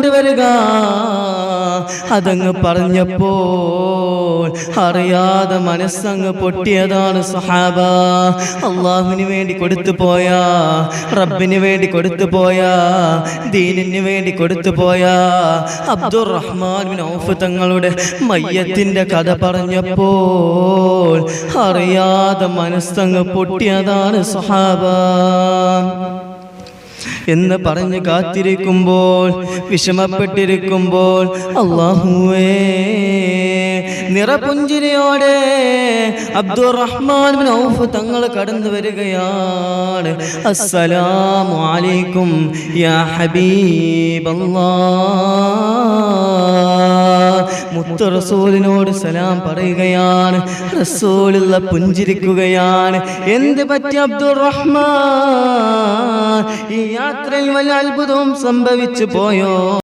കൊണ്ടുവരിക. അതങ്ങ് പറഞ്ഞപ്പോൾ അറിയാതെ മനസ്സങ്ങ് പൊട്ടിയതാണ് സഹാബ. അള്ളാഹുവിന് വേണ്ടി കൊടുത്തു പോയ, റബ്ബിന് വേണ്ടി കൊടുത്തു പോയ, ദീനിന് വേണ്ടി കൊടുത്തു പോയ അബ്ദുറഹ്മാൻ ബിൻ ഔഫ് തങ്ങളുടെ മയ്യത്തിന്റെ കഥ പറഞ്ഞപ്പോൾ അറിയാതെ മനസ്സങ്ങ് പൊട്ടിയതാണ് സഹാബ എന്ന് പറഞ്ഞ് കാത്തിരിക്കുമ്പോൾ, വിഷമപ്പെട്ടിരിക്കുമ്പോൾ അല്ലാഹുവേ നിറപുഞ്ചിരിയോടെ അബ്ദുറഹ്മാൻ ബിൻ ഔഫ് തങ്ങൾ കടന്നു വരികയാണ്. അസ്സലാമു അലൈക്കും യാ ഹബീബല്ലാഹ്. മുത്തു റസൂലിനോട് സലാം പറയുകയാണ്. റസൂലുള്ള പുഞ്ചിരിക്കുകയാണ്. എന്ത് പറ്റി അബ്ദുറഹ്മാൻ? ഈ യാത്രയിൽ വല്ല അത്ഭുതവും സംഭവിച്ചു പോയോ?